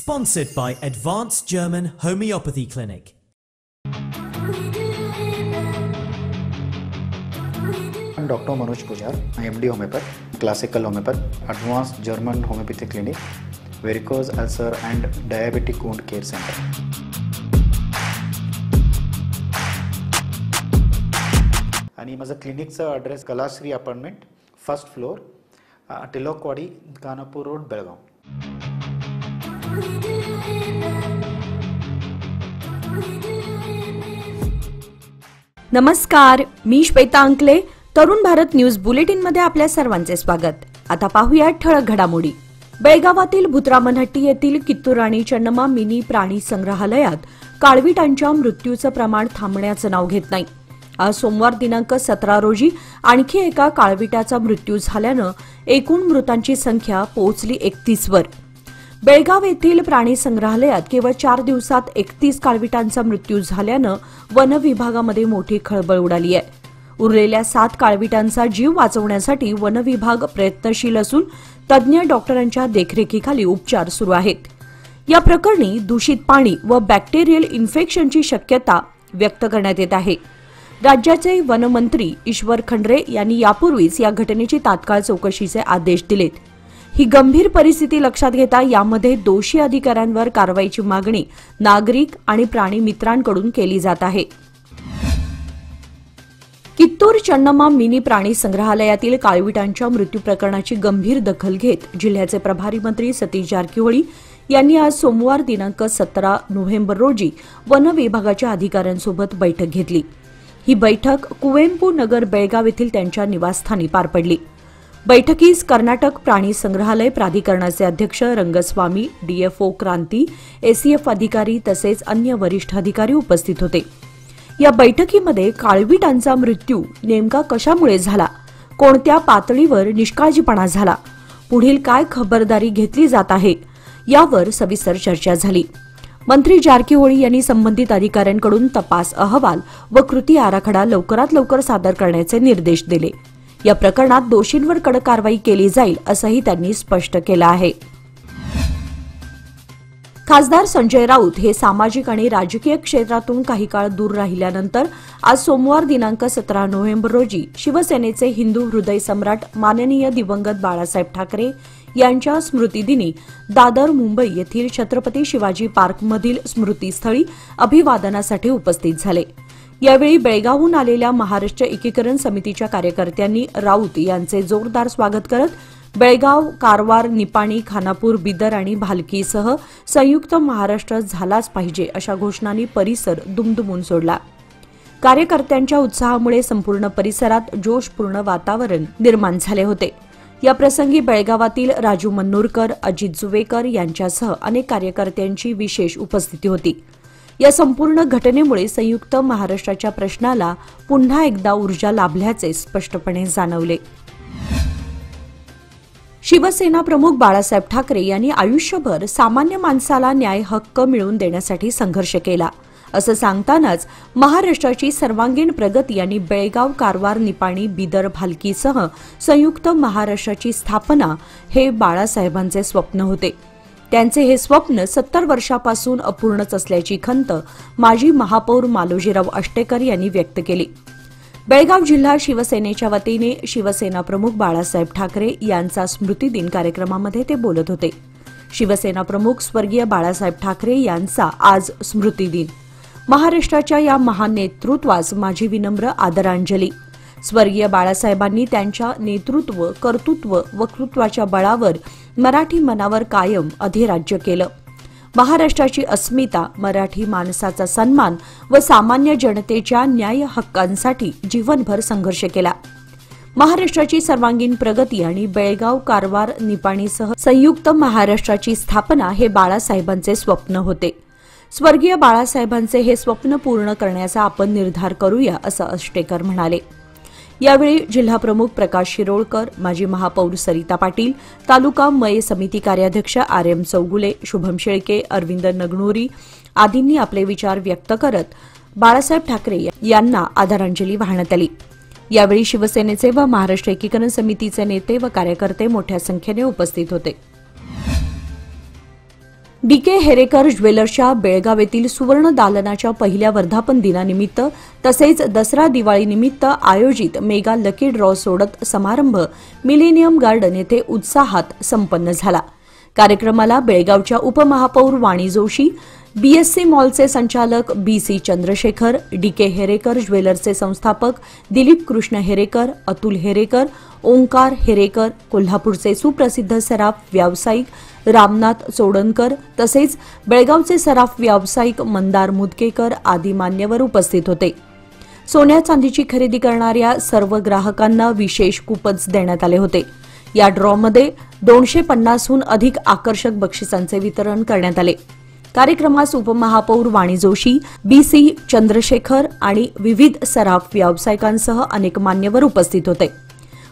Sponsored by Advanced German Homeopathy Clinic. I'm Dr. Manoj Pujar, MD Homeopath, Classical Homeopath, Advanced German Homeopathy Clinic, Varicose Ulcer and Diabetic Wound Care Center. आणि माझा क्लिनिकचा address Kalashri apartment, first floor, Tilakwadi, Khanapur road, Belgaum. नमस्कार, मी श्वेता अंकले. Tarun Bharat news bulletin मध्ये आपल्या सर्वांचे स्वागत. आता पाहूया ठळक घडामोडी. बेळगावातील भुतरामनहट्टी येथील कित्तूराणी चन्नम्मा मिनी प्राणी संग्रहालयात काळविटांच्या मृत्यूचं प्रमाण थांबण्याचं नाव घेत नाही. आज सोमवार दिनांक 17 रोजी आणखी एका काळविटाचा मृत्यू झाल्यानं एकूण मृतांची संख्या पोहोचली 31 वर. बेळगाव येथील प्राणी संग्रहालयात केवळ 4 दिवसात 31 काळविटांचा मृत्यू झाल्यानं वन विभागामध्ये मोठी खळबळ उडाली आहे. उरलेल्या 7 काळविटांचा जीव वाचवण्यासाठी वन विभाग प्रयत्नशील असून तज्ज्ञ डॉक्टरांच्या देखरेखीखाली उपचार सुरू आहेत. या प्रकरणी दूषित पाणी व बॅक्टेरियल इन्फेक्शनची शक्यता व्यक्त करण्यात येत आहे. राज्याचे वनमंत्री ईश्वर खंड्रे यांनी यापूर्वीच या घटनेची तात्काळ चौकशीचे आदेश दिलेत. ही गंभीर परिस्थिती लक्षात घेता यामध्ये दोषी अधिकाऱ्यांवर कारवाईची मागणी नागरिक आणि प्राणी मित्रांकडून केली जात आहे. कित्तूर चन्नम्मा मिनी प्राणी संग्रहालयातील काळविटांच्या मृत्यू प्रकरणाची गंभीर दखल घेत जिल्ह्याचे प्रभारी मंत्री सतीश जारकिहोळी यांनी आज सोमवार दिनांक 17 नोव्हेंबर रोजी वन विभागाच्या अधिकाऱ्यांसोबत बैठक घेतली. ही बैठक कुवेंपू नगर बेळगाव येथील त्यांच्या निवासस्थानी पार पडली. बैठकीस कर्नाटक प्राणी संग्रहालय प्राधिकरणाचे अध्यक्ष रंगस्वामी, डीएफओ क्रांती, एसीएफ अधिकारी तसेच अन्य वरिष्ठ अधिकारी उपस्थित होते. या बैठकीमध्ये काळविटांचा मृत्यू नेमका कशामुळे झाला, कोणत्या पातळीवर निष्काळजीपणा झाला, पुढील काय खबरदारी घेतली जात आहे यावर सविस्तर चर्चा झाली. मंत्री जारकिहोळी यांनी संबंधित अधिकाऱ्यांकडून तपास अहवाल व कृती आराखडा लवकरात लवकर सादर करण्याचे निर्देश दिले. या प्रकरणात दोषींवर कडक कारवाई केली जाईल असंही त्यांनी स्पष्ट केलं आहे. खासदार संजय राऊत हे सामाजिक आणि राजकीय क्षेत्रातून काही काळ दूर राहिल्यानंतर आज सोमवार दिनांक 17 नोव्हेंबर रोजी शिवसेनेचे हिंदू हृदय सम्राट माननीय दिवंगत बाळासाहेब ठाकरे यांच्या स्मृतिदिनी दादर, मुंबई येथील छत्रपती शिवाजी पार्कमधील स्मृतीस्थळी अभिवादनासाठी उपस्थित झाले. यावेळी बेळगावहून आलेल्या महाराष्ट्र एकीकरण समितीच्या कार्यकर्त्यांनी राऊत यांचे जोरदार स्वागत करत बेळगाव, कारवार, निपाणी, खानापूर, बिदर आणि भालकीसह संयुक्त महाराष्ट्र झालाच पाहिजे अशा घोषणांनी परिसर दुमदुमून सोडला. कार्यकर्त्यांच्या उत्साहामुळे संपूर्ण परिसरात जोशपूर्ण वातावरण निर्माण झाले होते. या प्रसंगी बेळगावातील राजू मन्नूरकर, अजित जुवेकर यांच्यासह अनेक कार्यकर्त्यांची विशेष उपस्थिती होती. या संपूर्ण घटनेमुळे संयुक्त महाराष्ट्राच्या प्रश्नाला पुन्हा एकदा ऊर्जा लाभल्याचे स्पष्टपणे जाणवले. शिवसेना प्रमुख बाळासाहेब ठाकरे यांनी आयुष्यभर सामान्य माणसाला न्याय हक्क मिळवून देण्यासाठी संघर्ष केला असं सांगतानाच महाराष्ट्राची सर्वांगीण प्रगती आणि बेळगाव, कारवार, निपाणी, बिदर, भालकीसह संयुक्त महाराष्ट्राची स्थापना हे बाळासाहेबांचे स्वप्न होते. त्यांचे हे स्वप्न 70 वर्षापासून अपूर्णच असल्याची खंत माजी महापौर मालोजीराव अष्टेकर यांनी व्यक्त केली. बेळगाव जिल्हा शिवसेनेच्या वतीने शिवसेना प्रमुख बाळासाहेब ठाकरे यांचा स्मृतिदिन कार्यक्रमामध्ये ते बोलत होते. शिवसेना प्रमुख स्वर्गीय बाळासाहेब ठाकरे यांचा आज स्मृतिदिन. महाराष्ट्राच्या या महान नेतृत्वास माझी विनम्र आदरांजली. स्वर्गीय बाळासाहेबांनी त्यांच्या नेतृत्व, कर्तृत्व, वक्तृत्वाच्या बळावर मराठी मनावर कायम अधिराज्य केलं. महाराष्ट्राची अस्मिता, मराठी माणसाचा सन्मान व सामान्य जनतेच्या न्याय हक्कांसाठी जीवनभर संघर्ष केला. महाराष्ट्राची सर्वांगीण प्रगती आणि बेळगाव, कारवार, निपाणीसह संयुक्त महाराष्ट्राची स्थापना हे बाळासाहेबांचे स्वप्न होते. स्वर्गीय बाळासाहेबांचे हे स्वप्न पूर्ण करण्याचा आपण निर्धार करूया असं अष्टेकर म्हणाले. यावेळी जिल्हाप्रमुख प्रकाश शिरोळकर, माजी महापौर सरिता पाटील, तालुका मय समिती कार्याध्यक्ष आर.एम. चौगुले, शुभम शेळके, अरविंद नगनोरी आदींनी आपले विचार व्यक्त करत बाळासाहेब ठाकरे यांना आदरांजली वाहण्यात आली. यावेळी शिवसेनेचे व महाराष्ट्र एकीकरण समितीचे नेते व कार्यकर्ते मोठ्या संख्येने उपस्थित होते. DK हेरेकर ज्वेलर्सच्या बेळगाव येथील सुवर्ण दालनाच्या पहिल्या वर्धापन दिनानिमित्त तसेच दसरा दिवाळी निमित्त आयोजित मेगा लकी ड्रॉ सोडत समारंभ मिलेनियम गार्डन येथे उत्साहात संपन्न झाला। कार्यक्रमाला बेळगावच्या उपमहापौर वाणी जोशी, BSC मॉलचे संचालक BC चंद्रशेखर, DK हेरेकर ज्वेलर्सचे संस्थापक दिलीप कृष्ण हेरेकर, अतुल हेरेकर, ओंकार हेरेकर, कोल्हापूरचे सुप्रसिद्ध सराफ व्यावसायिक रामनाथ चोडणकर तसेच बेळगावचे सराफ व्यावसायिक मंदार मुदकेकर आदी मान्यवर उपस्थित होते। सोन्या चांदीची खरेदी करणाऱ्या सर्व ग्राहकांना विशेष कूपन्स देण्यात आले होते। या ड्रॉमध्ये 250हून अधिक आकर्षक बक्षिसांचे वितरण करण्यात आले। कार्यक्रमास उपमहापौर वाणी जोशी, BC चंद्रशेखर आणि विविध सराफ व्यावसायिकांसह अनेक मान्यवर उपस्थित होते।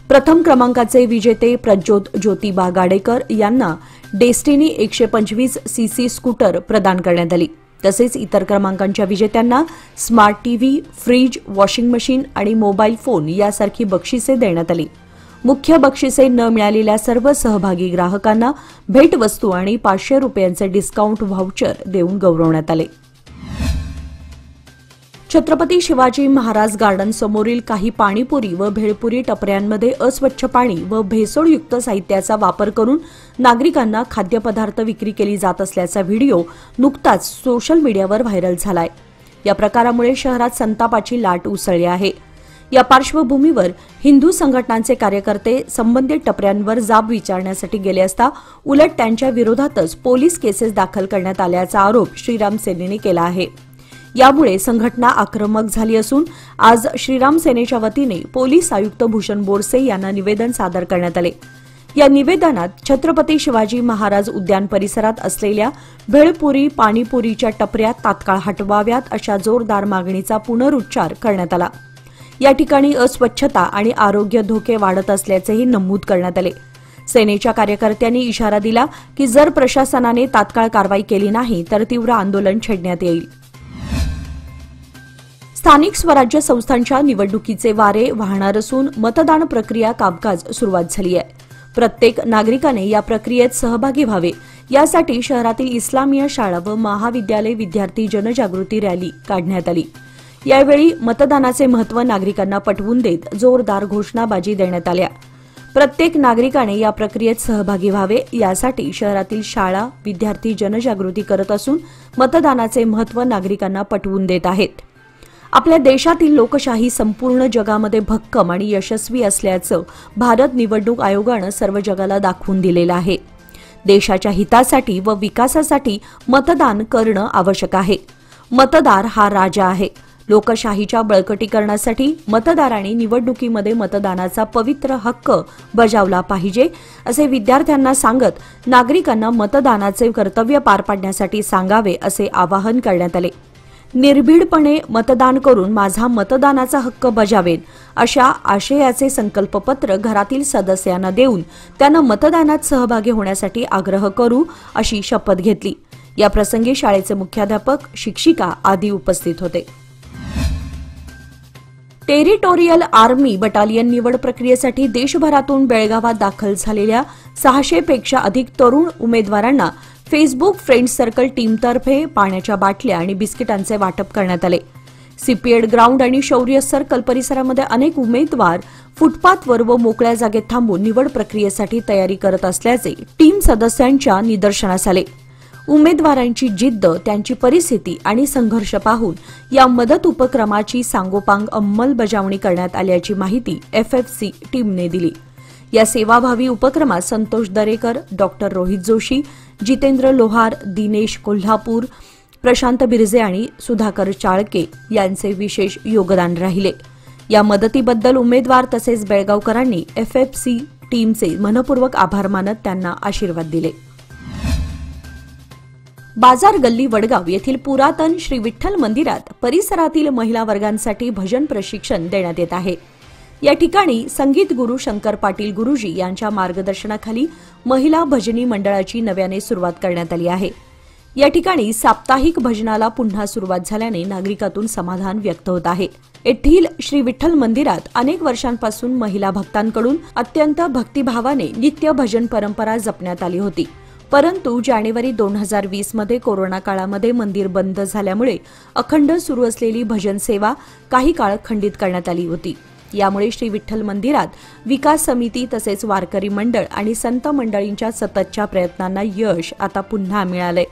प्रथम क्रमांकाचे विजेते प्रज्योत ज्योतिबा गाडेकर यांना डेस्टिनी 125cc स्कूटर प्रदान करण्यात आली। तसेच इतर क्रमांकांच्या विजेत्यांना smart TV, fridge, washing machine आणि मोबाईल फोन यासारखी बक्षिसे देण्यात आली। मुख्य बक्षिसे न मिळालेल्या सर्व सहभागी ग्राहकांना भेटवस्तू आणि 500 रुपयांचे डिस्काउंट व्हाउचर देऊन गौरवण्यात आले। छत्रपती शिवाजी महाराज गार्डन समोरील काही पाणीपुरी व भेळपुरी टपऱ्यांमध्ये अस्वच्छ पाणी व भेसळयुक्त साहित्याचा वापर करून नागरिकांना खाद्यपदार्थ विक्री केली जात असल्याचा व्हिडिओ नुकताच सोशल मीडियावर व्हायरल झालाय। या प्रकारामुळे शहरात संतापाची लाट उसळली आहे। या पार्श्वभूमीवर हिंदू संघटनांचे कार्यकर्ते संबंधित टपऱ्यांवर जाब विचारण्यासाठी गेले असता उलट त्यांच्या विरोधातच पोलीस केसेस दाखल करण्यात आल्याचा आरोप श्रीराम सेनेने केला आहे। यामुळे संघटना आक्रमक झाली असून आज श्रीराम सेनेच्या वतीने पोलीस आयुक्त भूषण बोरसे यांना निवेदन सादर करण्यात आले। या निवेदनात छत्रपती शिवाजी महाराज उद्यान परिसरात असलेल्या भेळपुरी, पाणीपुरीच्या टपऱ्या तात्काळ हटवाव्यात अशा जोरदार मागणीचा पुनरुच्चार करण्यात आला। या ठिकाणी अस्वच्छता आणि आरोग्य धोके वाढत असल्याचेही नमूद करण्यात आले। सेनेच्या कार्यकर्त्यांनी इशारा दिला की जर प्रशासनाने तात्काळ कारवाई केली नाही तर तीव्र आंदोलन छेडण्यात येईल। स्थानिक स्वराज्य संस्थांच्या निवडणुकीचे वारे वाहणार असून मतदान प्रक्रिया कामकाज सुरुवात झाली आहे। प्रत्येक नागरिकाने या प्रक्रियेत सहभागी व्हावे यासाठी शहरातील इस्लामीय शाळा व महाविद्यालय विद्यार्थी जनजागृती रॅली काढण्यात आली। यावेळी मतदानाचे महत्त्व नागरिकांना पटवून देत जोरदार घोषणाबाजी देण्यात आल्या। प्रत्येक नागरिकाने या प्रक्रियेत सहभागी व्हावे यासाठी शहरातील शाळा विद्यार्थी जनजागृती करत असून मतदानाचे महत्त्व नागरिकांना पटवून देत आहेत। आपल्या देशातील लोकशाही संपूर्ण जगामध्ये भक्कम आणि यशस्वी असल्याचं भारत निवडणूक आयोगानं सर्व जगाला दाखवून दिलेलं आहे। देशाच्या हितासाठी व विकासासाठी मतदान करणं आवश्यक आहे। मतदार हा राजा आहे। लोकशाहीच्या बळकटीकरणासाठी मतदारांनी निवडणुकीमध्ये मतदानाचा पवित्र हक्क बजावला पाहिजे असे विद्यार्थ्यांना सांगत नागरिकांना मतदानाचे कर्तव्य पार पाडण्यासाठी सांगावे असे आवाहन करण्यात आले। निर्भीडपणे मतदान करून माझा मतदानाचा हक्क बजावेन अशा आशयाचे संकल्पपत्र घरातील सदस्यांना देऊन त्यांना मतदानात सहभागी होण्यासाठी आग्रह करू अशी शपथ घेतली। या प्रसंगी शाळेचे मुख्याध्यापक, शिक्षिका आदी उपस्थित होते। टेरिटोरियल आर्मी बटालियन निवड प्रक्रियेसाठी देशभरातून बेळगावात दाखल झालेल्या 600 पेक्षा अधिक तरुण उमेदवारांना फेसबुक फ्रेंड्स सर्कल टीमतर्फे पाण्याच्या बाटल्या आणि बिस्किटांचे वाटप करण्यात आले। सीपीएड ग्राउंड आणि शौर्य सर्कल परिसरामध्ये अनेक उमेदवार फुटपाथवर व मोकळ्या जागेत थांबून निवड प्रक्रियेसाठी तयारी करत असल्याचे टीम सदस्यांच्या निदर्शनास आले। उमेदवारांची जिद्द, त्यांची परिस्थिती आणि संघर्ष पाहून या मदत उपक्रमाची सांगोपांग अंमलबजावणी करण्यात आल्याची माहिती FFC टीमने दिली। या सेवाभावी उपक्रमात संतोष दरेकर, डॉक्टर रोहित जोशी, जितेंद्र लोहार, दिनेश कोल्हापूर, प्रशांत बिरजे आणि सुधाकर चाळके यांचे विशेष योगदान राहिले। या मदतीबद्दल उमेदवार तसेच बेळगावकरांनी FFC टीमचे मनपूर्वक आभार मानत त्यांना आशीर्वाद दिले। बाजार गल्ली वडगाव येथील पुरातन श्री विठ्ठल मंदिरात परिसरातील महिला वर्गांसाठी भजन प्रशिक्षण देण्यात येत आहे। या ठिकाणी संगीत गुरु शंकर पाटील गुरुजी यांच्या मार्गदर्शनाखाली महिला भजनी मंडळाची नव्याने सुरुवात करण्यात आली आहे। या ठिकाणी साप्ताहिक भजनाला पुन्हा सुरुवात झाल्याने नागरिकातून समाधान व्यक्त होत आहे। येथील श्री विठ्ठल मंदिरात अनेक वर्षांपासून महिला भक्तांकडून अत्यंत भक्तिभावाने नित्य भजन परंपरा जपण्यात आली होती। परंतु जानेवारी 2020 मध्ये कोरोना काळामध्ये मंदिर बंद झाल्यामुळे अखंड सुरू असलेली भजन सेवा काही काळ खंडित करण्यात आली होती. यामुळे श्री विठ्ठल मंदिरात विकास समिती तसेच वारकरी मंडळ आणि संत मंडळींच्या सततच्या प्रयत्नांना यश आता पुन्हा मिळाले.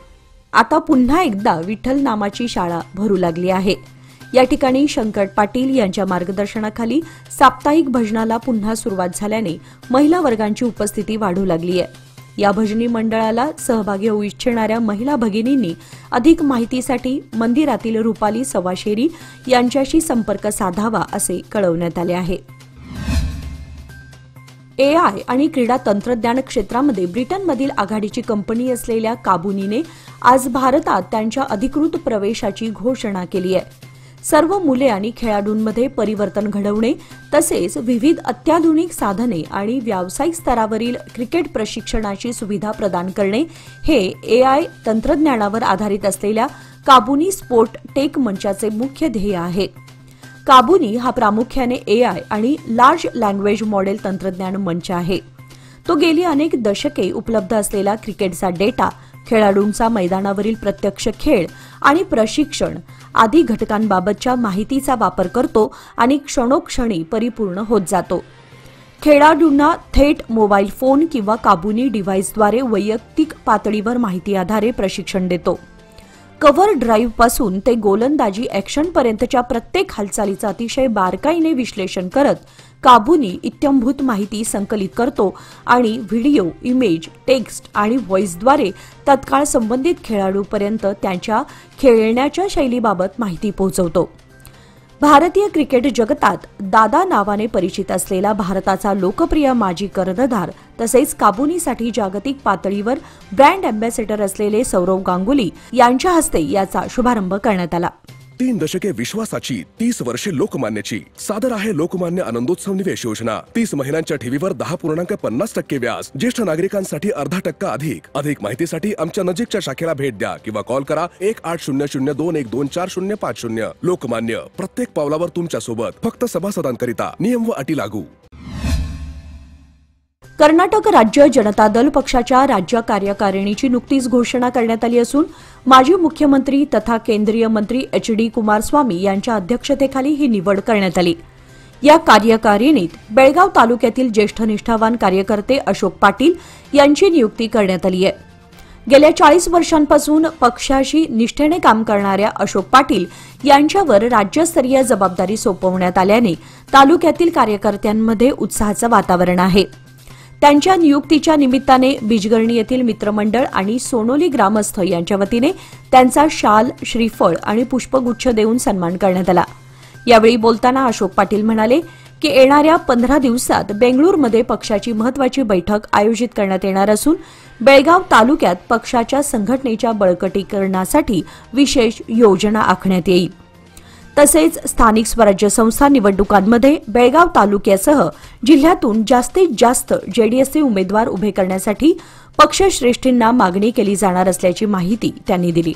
आता पुन्हा एकदा विठ्ठल नामाची शाळा भरू लागली आहे. या ठिकाणी शंकर पाटील यांच्या मार्गदर्शनाखाली साप्ताहिक भजनाला पुन्हा सुरुवात झाल्याने महिला वर्गांची उपस्थिती वाढू लागली आहे. या भजनी मंडळाला सहभागी होऊ इच्छिणाऱ्या महिला भगिनींनी अधिक माहितीसाठी मंदिरातील रुपाली सवाशेरी यांच्याशी संपर्क साधावा असे कळवण्यात आले आहे. AI आणि क्रीडा तंत्रज्ञान क्षेत्रामध्ये ब्रिटनमधील आघाडीची कंपनी असलेल्या काबुनीने आज भारतात त्यांच्या अधिकृत प्रवेशाची घोषणा केली आहे. सर्व मुले आणि खेळाडूंमध्ये परिवर्तन घडवणे तसेच विविध अत्याधुनिक साधने आणि व्यावसायिक स्तरावरील क्रिकेट प्रशिक्षणाची सुविधा प्रदान करणे हे AI तंत्रज्ञानावर आधारित असलेल्या काबुनी स्पोर्ट टेक मंचाचे मुख्य ध्येय आहे. काबुनी हा प्रामुख्याने AI आणि लार्ज लँग्वेज मॉडेल तंत्रज्ञान मंच आहे. तो गेली अनेक दशके उपलब्ध असलेला क्रिकेटचा डेटा, खेळाडूंचा मैदानावरील प्रत्यक्ष खेळ आणि प्रशिक्षण आदी घटकांबाबतच्या माहितीचा वापर करतो आणि क्षणोक्षणी परिपूर्ण होत जातो. खेळाडूंना थेट मोबाईल फोन किंवा काबुनी डिव्हाइसद्वारे वैयक्तिक पातळीवर माहिती आधारे प्रशिक्षण देतो. कव्हर ड्राईव्ह पासून ते गोलंदाजी ॲक्शनपर्यंतच्या प्रत्येक हालचालीचं अतिशय बारकाईने विश्लेषण करत काबुनी इत्थंभूत माहिती संकलित करतो आणि व्हिडिओ, इमेज, टेक्स्ट आणि व्हॉइसद्वारे तत्काळ संबंधित खेळाडूपर्यंत त्यांच्या खेळण्याच्या शैलीबाबत माहिती पोहोचवतो. भारतीय क्रिकेट जगतात दादा नावाने परिचित असलेला भारताचा लोकप्रिय माजी कर्णधार तसेच काबुनीसाठी जागतिक पातळीवर ब्रँड अँबॅसेडर असलेले सौरव गांगुली यांच्या हस्ते याचा शुभारंभ करण्यात आला. 3 दशके विश्वासाची, 30 वर्षे लोकमान्याची. सादर आहे लोकमान्य आनंदोत्सव निवेश योजना. 30 महिन्यांच्या ठेवीवर 10.50% व्याज. ज्येष्ठ नागरिकांसाठी अर्धा टक्का अधिक. अधिक माहितीसाठी आमच्या नजीकच्या शाखेला भेट द्या किंवा कॉल करा 1800-212-4050. लोकमान्य, प्रत्येक पावलावर तुमच्या सोबत. फक्त सभासदांकरिता. नियम व अटी लागू. कर्नाटक राज्य जनता दल पक्षाच्या राज्य कार्यकारिणीची नुकतीच घोषणा करण्यात आली असून माजी मुख्यमंत्री तथा केंद्रीय मंत्री HD कुमारस्वामी यांच्या अध्यक्षतेखाली ही निवड करण्यात आली. या कार्यकारिणीत बेळगाव तालुक्यातील ज्येष्ठ निष्ठावान कार्यकर्ते अशोक पाटील यांची नियुक्ती करण्यात आली आहे. गेल्या 40 वर्षांपासून पक्षाशी निष्ठेने काम करणाऱ्या अशोक पाटील यांच्यावर राज्यस्तरीय जबाबदारी सोपवण्यात आल्याने तालुक्यातील कार्यकर्त्यांमध्ये उत्साहाचं वातावरण आहे. त्यांच्या नियुक्तीच्या निमित्ताने बिजगर्णी येथील मित्रमंडळ आणि सोनोली ग्रामस्थ यांच्या वतीने त्यांचा शाल, श्रीफळ आणि पुष्पगुच्छ देऊन सन्मान करण्यात आला. यावेळी बोलताना अशोक पाटील म्हणाले की येणाऱ्या 15 दिवसात बेंगळूरमध्ये पक्षाची महत्वाची बैठक आयोजित करण्यात येणार असून बेळगाव तालुक्यात पक्षाच्या संघटनेच्या बळकटीकरणासाठी विशेष योजना आखण्यात येईल. तसेच स्थानिक स्वराज्य संस्था निवडणुकांमध्ये बेळगाव तालुक्यासह जिल्ह्यातून जास्तीत जास्त जेडीएसचे उमेदवार उभे करण्यासाठी पक्षश्रेष्ठींना मागणी केली जाणार असल्याची माहिती त्यांनी दिली.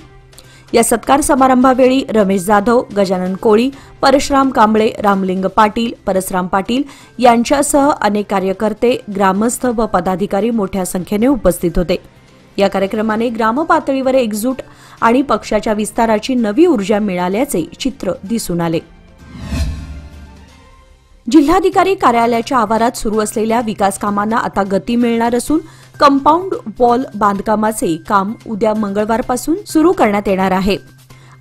या सत्कार समारंभावेळी रमेश जाधव, गजानन कोळी, परशुराम कांबळे, रामलिंग पाटील, परसराम पाटील यांच्यासह अनेक कार्यकर्ते, ग्रामस्थ व पदाधिकारी मोठ्या संख्येने उपस्थित होते. या कार्यक्रमाने ग्रामपातळीवर एकजूट आणि पक्षाच्या विस्ताराची नवी ऊर्जा मिळाल्याचे चित्र दिसून आले. जिल्हाधिकारी कार्यालयाच्या आवारात सुरू असलेल्या विकास कामांना आता गती मिळणार असून कंपाऊंड वॉल बांधकामाचे काम उद्या मंगळवारपासून सुरू करण्यात येणार आहे.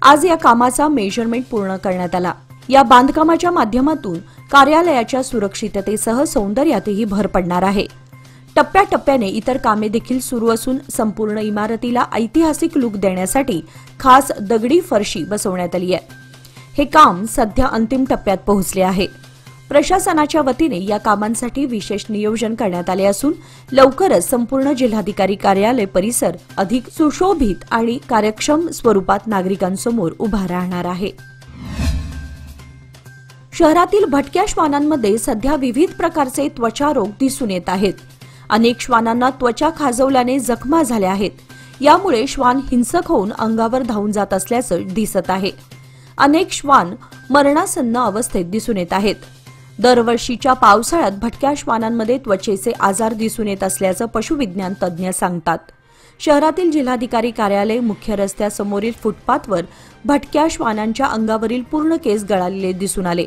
आज या कामाचा मेजरमेंट पूर्ण करण्यात आला. या बांधकामाच्या माध्यमातून कार्यालयाच्या सुरक्षिततेसह सौंदर्यातही भर पडणार आहे. टप्प्याटप्प्याने इतर कामे देखील सुरू असून संपूर्ण इमारतीला ऐतिहासिक लुक देण्यासाठी खास दगडी फरशी बसवण्यात आली आहे. हे काम सध्या अंतिम टप्प्यात पोहोचले आहे. प्रशासनाच्या वतीने या कामांसाठी विशेष नियोजन करण्यात आले असून लवकरच संपूर्ण जिल्हाधिकारी कार्यालय परिसर अधिक सुशोभित आणि कार्यक्षम स्वरूपात नागरिकांसमोर उभा राहणार आहे. शहरातील भटक्या श्वानांमध्ये सध्या विविध प्रकारचे त्वचा रोग दिसून येत आहेत. अनेक श्वानांना त्वचा खाजवल्याने जखमा झाल्या आहेत. यामुळे श्वान हिंसक होऊन अंगावर धावून जात असल्याचं दिसत आहे. अनेक श्वान मरणासन्न अवस्थेत दिसून येत आहेत. दरवर्षीच्या पावसाळ्यात भटक्या श्वानांमध्ये त्वचेचे आजार दिसून येत असल्याचं पशुविज्ञान तज्ज्ञ सांगतात. शहरातील जिल्हाधिकारी कार्यालय, मुख्य रस्त्यासमोरील फुटपाथवर भटक्या श्वानांच्या अंगावरील पूर्ण केस गळालेले दिसून आले.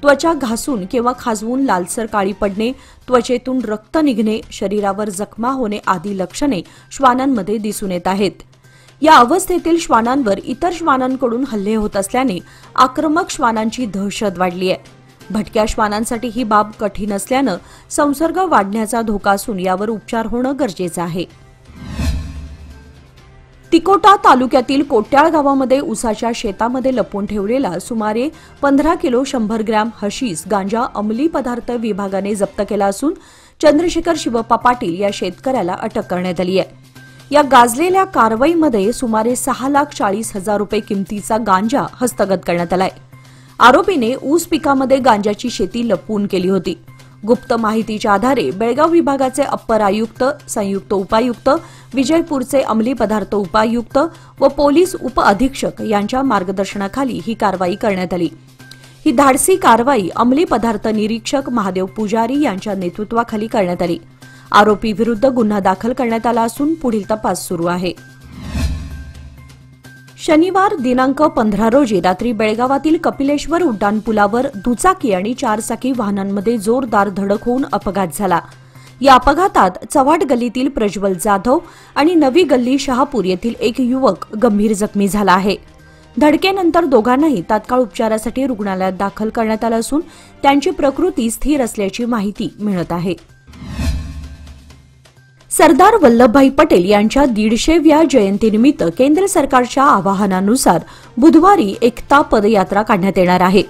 त्वचा घासून किंवा खाजवून लालसर काळी पडणे, त्वचेतून रक्त निघणे, शरीरावर जखमा होणे आदी लक्षणे श्वानांमध्ये दिसून येत आहेत. या अवस्थेतील श्वानांवर इतर श्वानांकडून हल्ले होत असल्याने आक्रमक श्वानांची दहशत वाढली आहे. भटक्या श्वानांसाठी ही बाब कठीण असल्यानं संसर्ग वाढण्याचा धोका असून यावर उपचार होणं गरजेचं आहे. तिकोटा तालुक्यातील कोट्याळ गावामध्ये उसाच्या शेतामध्ये लपवून ठेवलेला सुमारे 15 किलो 100 ग्रॅम हशीस गांजा अंमली पदार्थ विभागाने जप्त केला असून चंद्रशेखर शिवप्पा पाटील या शेतकऱ्याला अटक करण्यात आली आहे. या गाजलेल्या कारवाईमध्ये सुमारे 6,40,000 रुपये किमतीचा गांजा हस्तगत करण्यात आलाय. आरोपीने ऊस पिकामध्ये गांजाची शेती लपवून केली होती. गुप्त माहितीच्या आधारे बेळगाव विभागाचे अप्पर आयुक्त, संयुक्त उपायुक्त, विजयपूरचे अंमली पदार्थ उपायुक्त व पोलीस उप अधीक्षक यांच्या मार्गदर्शनाखाली ही कारवाई करण्यात आली. ही धाडसी कारवाई अंमली पदार्थ निरीक्षक महादेव पुजारी यांच्या नेतृत्वाखाली करण्यात आली. आरोपी विरुद्ध गुन्हा दाखल करण्यात आला असून पुढील तपास सुरू आहे. शनिवार दिनांक 15 रोजी रात्री बेळगावातील कपिलेश्वर उड्डाणपुलावर दुचाकी आणि 4 चाकी वाहनांमध्ये जोरदार धडक होऊन अपघात झाला. या अपघातात चव्हाट गल्लीतील प्रज्वल जाधव आणि नवी गल्ली शहापूर येथील एक युवक गंभीर जखमी झाला आहे. धडकेनंतर दोघांनाही तात्काळ उपचारासाठी रुग्णालयात दाखल करण्यात आलं असून त्यांची प्रकृती स्थिर असल्याची माहिती मिळत आहे. सरदार वल्लभभाई पटेल यांच्या 150व्या जयंतीनिमित्त केंद्र सरकारच्या आवाहनानुसार बुधवारी एकता पदयात्रा काढण्यात येणार आहे.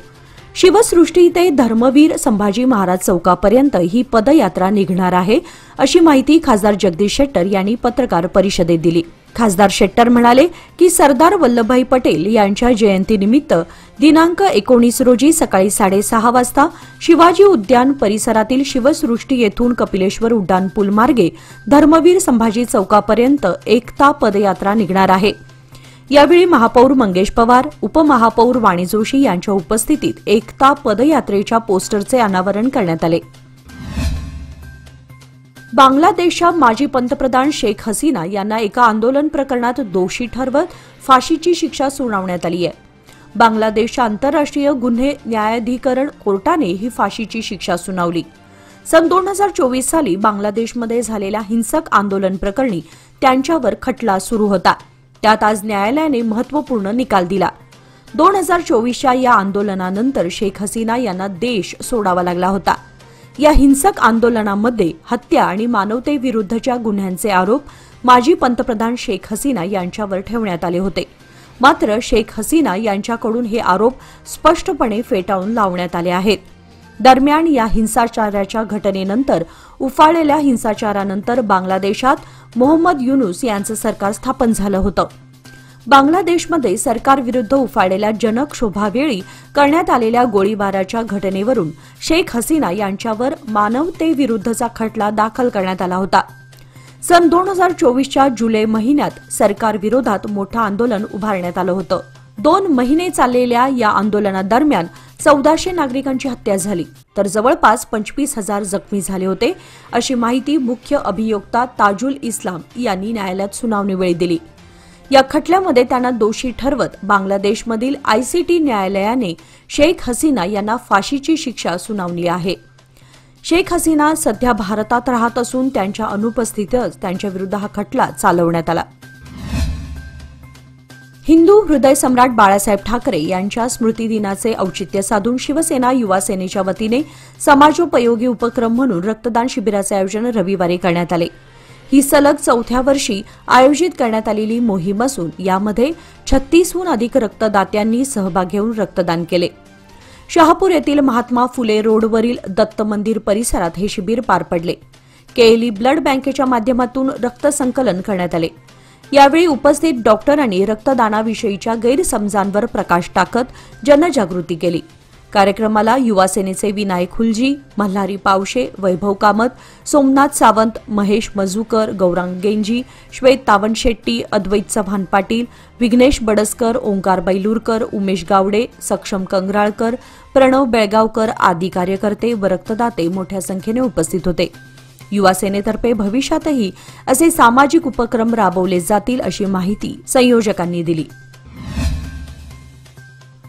शिवसृष्टी ते धर्मवीर संभाजी महाराज चौकापर्यंत ही पदयात्रा निघणार आहे, अशी माहिती खासदार जगदीश शेट्टर यांनी पत्रकार परिषदेत दिली. खासदार शेट्टर म्हणाले की सरदार वल्लभभाई पटेल यांच्या जयंतीनिमित्त दिनांक 19 रोजी सकाळी 6:30 वाजता शिवाजी उद्यान परिसरातील शिवसृष्टी येथून कपिलेश्वर उड्डाणपूल मार्गे धर्मवीर संभाजी चौकापर्यंत एकता पदयात्रा निघणार आहे. यावेळी महापौर मंगेश पवार, उपमहापौर वाणी जोशी यांच्या उपस्थितीत एकता पदयात्रेच्या पोस्टरचे अनावरण करण्यात आले. बांगलादेशच्या माजी पंतप्रधान शेख हसीना यांना एका आंदोलन प्रकरणात दोषी ठरवत फाशीची शिक्षा सुनावण्यात आली आहे. बांगलादेशच्या आंतरराष्ट्रीय गुन्हे न्यायाधिकरण कोर्टाने ही फाशीची शिक्षा सुनावली. सन 2024 साली बांगलादेशमध्ये झालेल्या हिंसक आंदोलन प्रकरणी त्यांच्यावर खटला सुरू होता. त्यात आज न्यायालयाने महत्त्वपूर्ण निकाल दिला. 2024च्या या आंदोलनानंतर शेख हसीना यांना देश सोडावा लागला होता. या हिंसक आंदोलनामध्ये हत्या आणि मानवतेविरुद्धच्या गुन्ह्यांचे आरोप माजी पंतप्रधान शेख हसीना यांच्यावर ठेवण्यात आले होते. मात्र शेख हसीना यांच्याकडून हे आरोप स्पष्टपणे फेटाळून लावण्यात आले आहेत. दरम्यान या हिंसाचाराच्या घटनेनंतर उफाळलेल्या हिंसाचारानंतर बांगलादेशात मोहम्मद युनूस यांचं सरकार स्थापन झालं होतं. बांगलादेशमध्ये सरकारविरुद्ध उफाळलेल्या जनक्षोभावेळी करण्यात आलेल्या गोळीबाराच्या घटनेवरून शेख हसीना यांच्यावर मानवतेविरुद्धचा खटला दाखल करण्यात आला होता. सन 2024च्या जुलै महिन्यात सरकारविरोधात मोठं आंदोलन उभारण्यात आलं होतं. 2 महिने चाललेल्या या आंदोलनादरम्यान 1400 नागरिकांची हत्या झाली, तर जवळपास 25,000 जखमी झाले होते, अशी माहिती मुख्य अभियोक्ता ताजुल इस्लाम यांनी न्यायालयात सुनावणीवेळी दिली. या खटल्यामध्ये त्यांना दोषी ठरवत बांगलादेशमधील ICT न्यायालयाने शेख हसीना यांना फाशीची शिक्षा सुनावली आहे. शेख हसीना सध्या भारतात राहत असून त्यांच्या अनुपस्थितीतच त्यांच्याविरुद्ध हा खटला चालवण्यात आला. हिंदू हृदय सम्राट बाळासाहेब ठाकरे यांच्या स्मृतिदिनाचे औचित्य साधून शिवसेना युवा सेनेच्या वतीने समाजोपयोगी उपक्रम म्हणून रक्तदान शिबिराचे आयोजन रविवारी करण्यात आले. ही सलग 4थ्या वर्षी आयोजित करण्यात आलेली मोहीम असून यामध्ये 36हून अधिक रक्तदात्यांनी सहभाग घेऊन रक्तदान केले. शहापूर येथील महात्मा फुले रोडवरील दत्त मंदिर परिसरात हे शिबिर पार पडले. केएलई ब्लड बँकेच्या माध्यमातून रक्त संकलन करण्यात आले. यावेळी उपस्थित डॉक्टरांनी रक्तदानाविषयीच्या गैरसमजांवर प्रकाश टाकत जनजागृती केली. कार्यक्रमाला युवा सेनेचे विनायक हुलजी, मल्हारी पावशे, वैभव कामत, सोमनाथ सावंत, महेश मजूकर, गौरांग गेंजी, श्वेत तावणशेट्टी, अद्वैत चव्हाण पाटील, विघ्नेश बडसकर, ओंकार बैलूरकर, उमेश गावडे, सक्षम कंगराळकर, प्रणव बेळगावकर आदी कार्यकर्ते व रक्तदाते मोठ्या संख्येने उपस्थित होते. युवा सेनेतर्फे भविष्यातही असे सामाजिक उपक्रम राबवले जातील अशी माहिती संयोजकांनी दिली.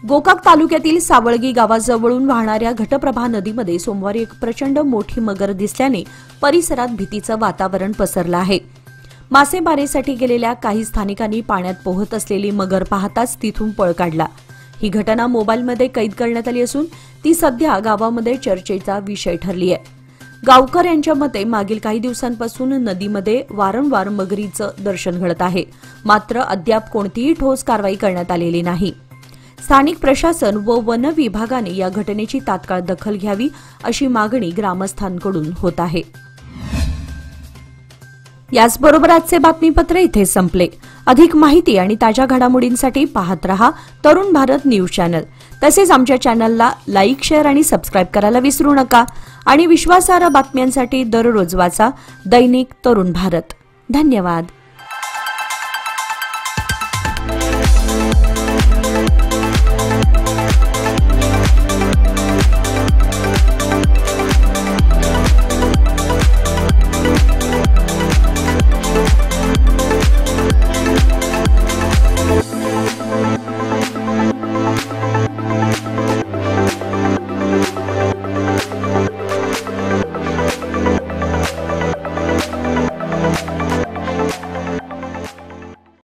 गोकाक तालुक्यातील सावळगी गावाजवळून वाहणाऱ्या घटप्रभा नदीमध्ये सोमवारी एक प्रचंड मोठी मगर दिसल्याने परिसरात भीतीचं वातावरण पसरलं आहे. मासेमारीसाठी गेलेल्या काही स्थानिकांनी पाण्यात पोहत असलेली मगर पाहताच तिथून पळ काढला. ही घटना मोबाईलमध्ये कैद करण्यात आली असून ती सध्या गावामध्ये चर्चेचा विषय ठरली आहे. गावकर यांच्या मते मागील काही दिवसांपासून नदीमध्ये वारंवार मगरीचं दर्शन घडत आहे, मात्र अद्याप कोणतीही ठोस कारवाई करण्यात आलेली नाही. स्थानिक प्रशासन व वन विभागाने या घटनेची तात्काळ दखल घ्यावी अशी मागणी ग्रामस्थांकडून होत आहे. याचबरोबर आजचे बातमीपत्र इथे संपले. अधिक माहिती आणि ताज्या घडामोडींसाठी पाहत रहा तरुण भारत न्यूज चॅनल. तसेच आमच्या चॅनलला लाईक, शेअर आणि सबस्क्राईब करायला विसरू नका. आणि विश्वासार्ह बातम्यांसाठी दररोज वाचा दैनिक तरुण भारत. धन्यवाद.